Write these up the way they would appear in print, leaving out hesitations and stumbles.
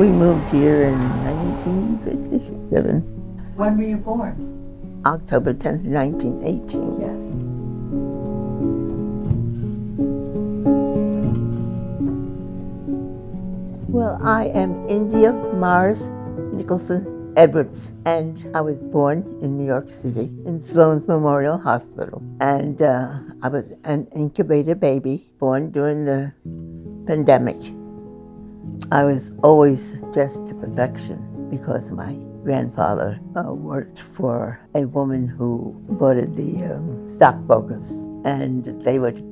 We moved here in 1957. When were you born? October 10th, 1918. Yes. Well, I am India Morris Nicholson Edwards, and I was born in New York City in Sloan's Memorial Hospital. And I was an incubator baby born during the pandemic. I was always dressed to perfection because my grandfather worked for a woman who boarded the stockbrokers, and they would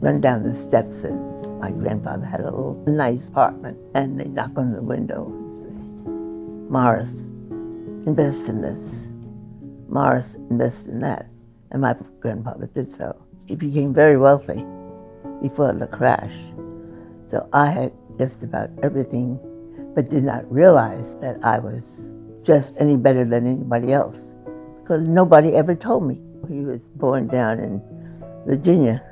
run down the steps, and my grandfather had a little nice apartment, and they'd knock on the window and say, "Morris, invest in this. Morris, invest in that." And my grandfather did so. He became very wealthy before the crash. So I had just about everything, but did not realize that I was just any better than anybody else, because nobody ever told me. He was born down in Virginia,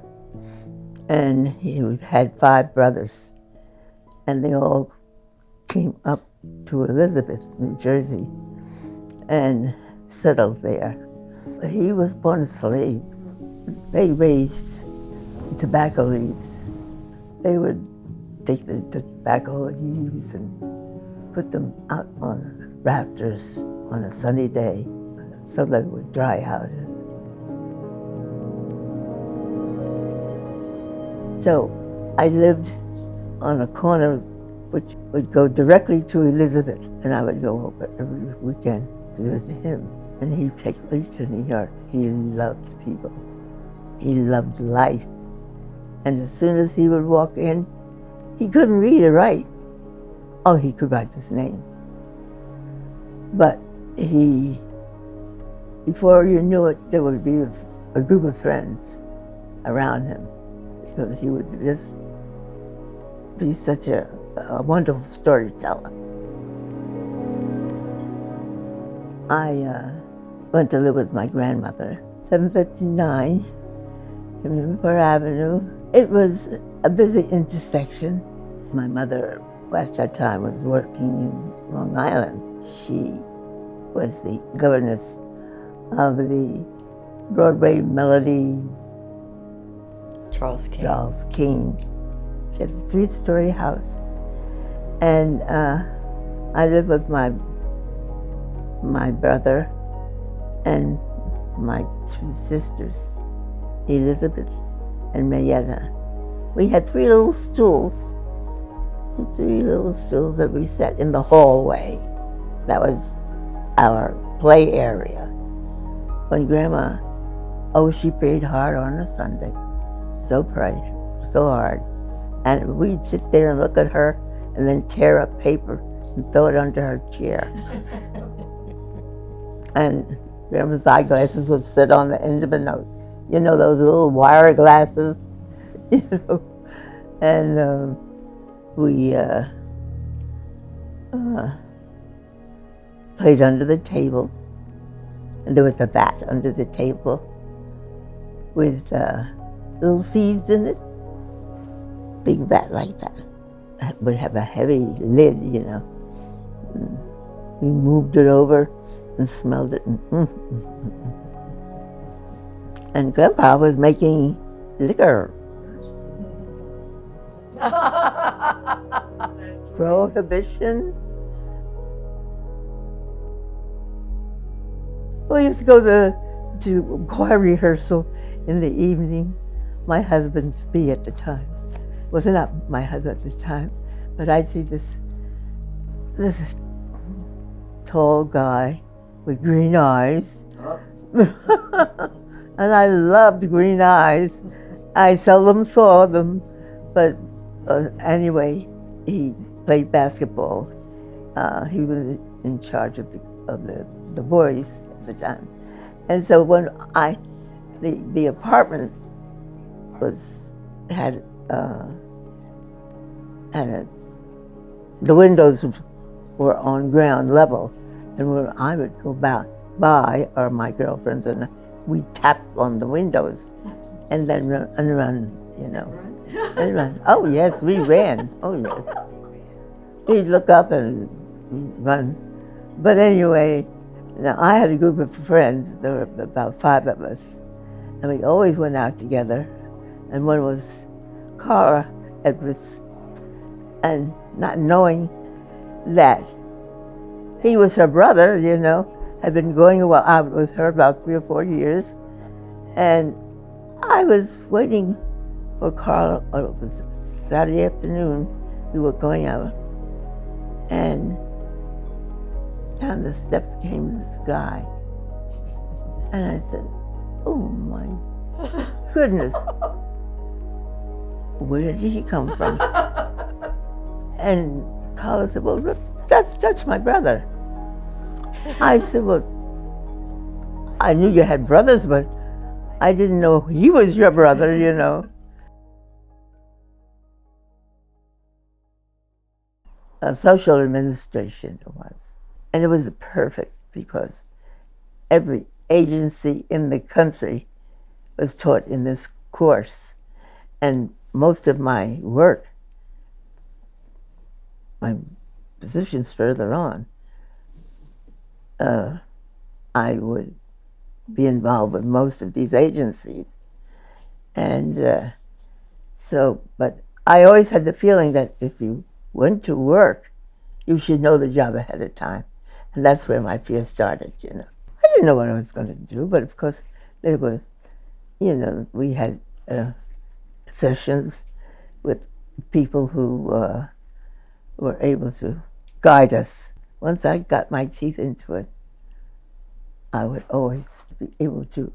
and he had 5 brothers, and they all came up to Elizabeth, New Jersey, and settled there. He was born a slave. They raised tobacco leaves. They would take the tobacco leaves and put them out on rafters on a sunny day so they would dry out. So I lived on a corner which would go directly to Elizabeth, and I would go over every weekend to visit him. And he'd take me to New York. He loved people. He loved life. And as soon as he would walk in, he couldn't read or write. Oh, he could write his name. But before you knew it, there would be a group of friends around him, because he would just be such a wonderful storyteller. I went to live with my grandmother, 759 Hemingway Avenue. It was a busy intersection. My mother, at that time, was working in Long Island. She was the governess of the Broadway Melody Charles King. Charles King. She had a 3-story house, and I lived with my brother and my 2 sisters, Elizabeth and Mayetta. We had 3 little stools that we sat in the hallway. That was our play area. When Grandma, she prayed hard on a Sunday, so hard. And we'd sit there and look at her and then tear up paper and throw it under her chair. And Grandma's eyeglasses would sit on the end of a note. You know, those little wire glasses, And we played under the table. And there was a vat under the table with little seeds in it. Big vat like that. It would have a heavy lid, you know. We moved it over and smelled it. And Grandpa was making liquor. Prohibition. We used to go to choir rehearsal in the evening. My husband, B at the time, was not my husband at the time, but I'd see this tall guy with green eyes. And I loved green eyes. I seldom saw them, but anyway, he played basketball. He was in charge of the boys at the time. And so when the apartment had the windows were on ground level, and when I would go by, or my girlfriends and we'd tap on the windows, and then run, you know, and run. Oh yes, we ran. Oh yes. he'd look up and run. But anyway, now I had a group of friends. There were about 5 of us, and we always went out together. And one was Cara Edwards, and not knowing that he was her brother, had been going out with her about 3 or 4 years, and I was waiting for Carl. It was Saturday afternoon. We were going out, and down the steps came this guy, and I said, "Oh my goodness, where did he come from?" And Carl said, "Well, that's my brother." I said, "Well, I knew you had brothers, but I didn't know he was your brother." Social administration it was. And it was perfect because every agency in the country was taught in this course. And most of my work, my positions further on, I would be involved with most of these agencies. And but I always had the feeling that if you went to work, you should know the job ahead of time. And that's where my fear started. I didn't know what I was going to do, but of course there was, we had sessions with people who were able to guide us. Once I got my teeth into it, I would always be able to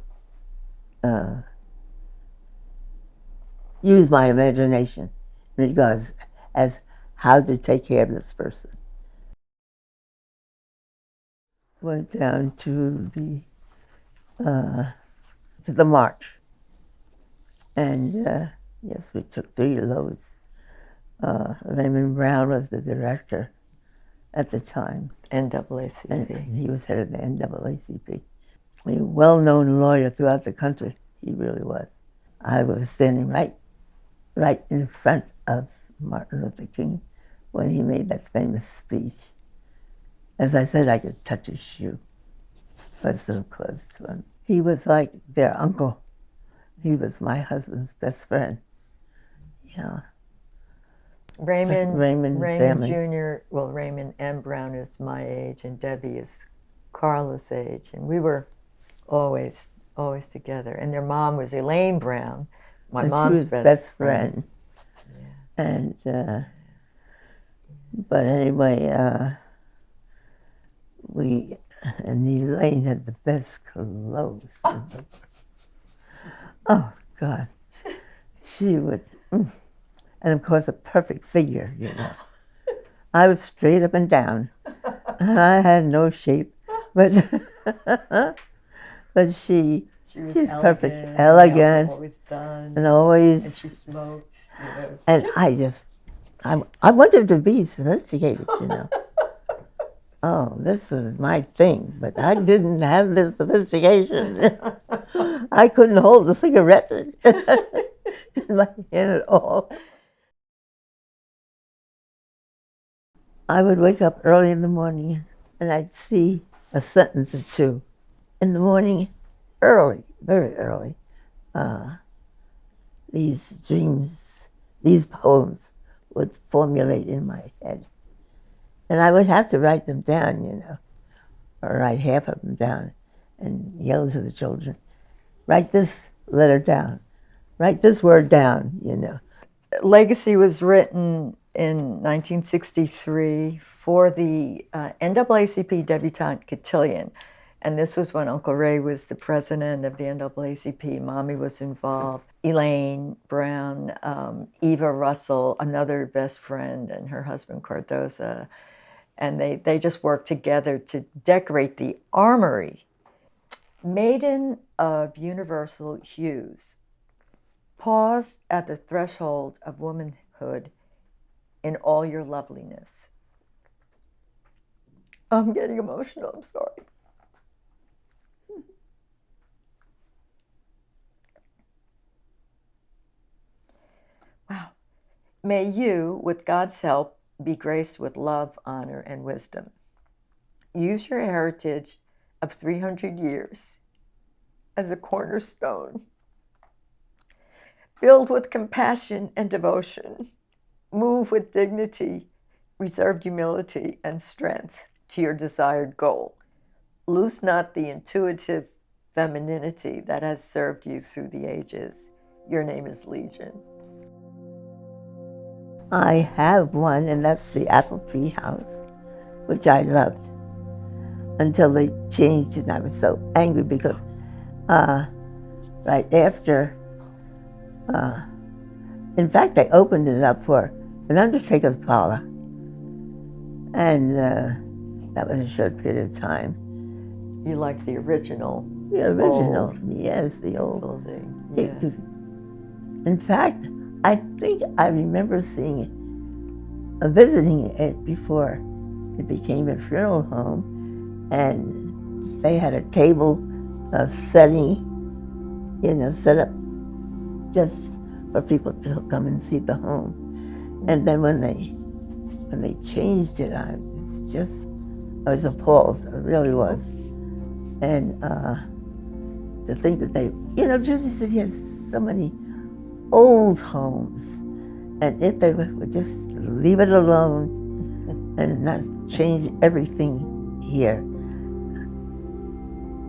use my imagination in regards as how to take care of this person. Went down to the march, and yes, we took 3 loads. Raymond Brown was the director at the time. NAACP. And he was head of the NAACP. A well-known lawyer throughout the country, he really was. I was standing right in front of Martin Luther King when he made that famous speech. As I said, I could touch his shoe. I was so close to him. He was like their uncle. He was my husband's best friend. Yeah. Raymond family. Jr., well, Raymond M. Brown is my age, and Debbie is Carla's age. And we were always together. And their mom was Elaine Brown, my mom's best friend. Yeah. And, but anyway, and Elaine had the best clothes. Oh, God. She would, and of course a perfect figure. I was straight up and down. I had no shape, but she's elegant, perfect, elegant, always done, and always. And she smoked. And I wanted to be sophisticated. Oh, this was my thing, but I didn't have the sophistication. I couldn't hold a cigarette in my hand at all. I would wake up early in the morning and I'd see a sentence or two. In the morning, early, very early, these dreams, these poems would formulate in my head. And I would have to write them down, or write half of them down and yell to the children, write this letter down, write this word down. Legacy was written in 1963 for the NAACP debutante cotillion. And this was when Uncle Ray was the president of the NAACP. Mommy was involved. Elaine Brown, Eva Russell, another best friend, and her husband Cardoza. And they just worked together to decorate the armory. Maiden of universal hues, paused at the threshold of womanhood in all your loveliness. I'm getting emotional, I'm sorry. Wow. May you, with God's help, be graced with love, honor, and wisdom. Use your heritage of 300 years as a cornerstone. Build with compassion and devotion. Move with dignity, reserved humility, and strength to your desired goal. Lose not the intuitive femininity that has served you through the ages. Your name is Legion. I have one, and that's the apple tree house, which I loved until they changed it. And I was so angry because right after, in fact, they opened it up for an undertaker's parlor, and that was a short period of time. You like the original? The original, old yes, the old building. Yeah. In fact, I think I remember seeing it, visiting it before it became a funeral home, and they had a table setting, set up just for people to come and see the home. And then when they changed it, I was appalled. I really was. And to think that Jersey City has so many old homes, and if they would just leave it alone and not change everything here.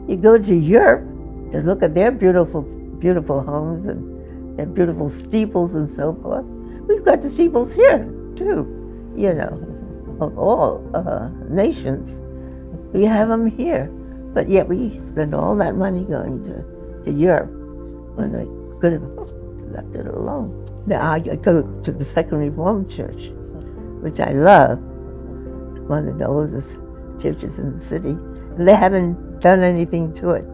You go to Europe to look at their beautiful, beautiful homes and their beautiful steeples and so forth. We've got the steeples here too, of all nations. We have them here, but yet we spend all that money going to Europe when they could have left it alone. Now I go to the Second Reformed Church, which I love, one of the oldest churches in the city, and they haven't done anything to it.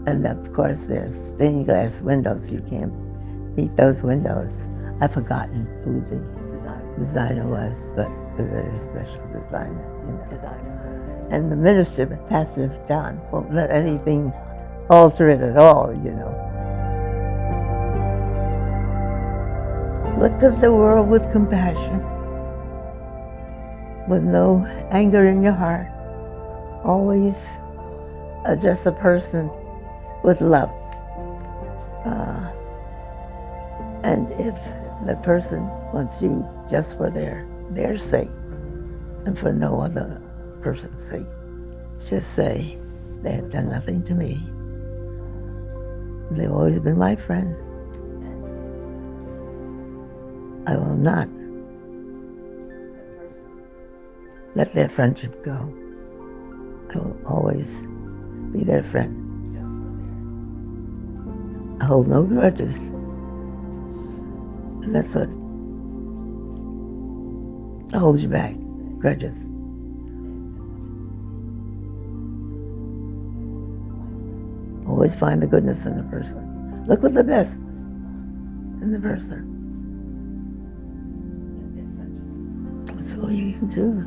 And of course, there's stained glass windows. You can't beat those windows. I've forgotten who the designer was, but a very special designer. And the minister, Pastor John, won't let anything alter it at all, Look at the world with compassion, with no anger in your heart. Always address a person with love. And if the person wants you just for their sake and for no other person's sake, just say, they have done nothing to me. They've always been my friend. I will not let their friendship go. I will always be their friend. I hold no grudges. And that's what holds you back, grudges. Always find the goodness in the person. Look for the best in the person. That's all you can do.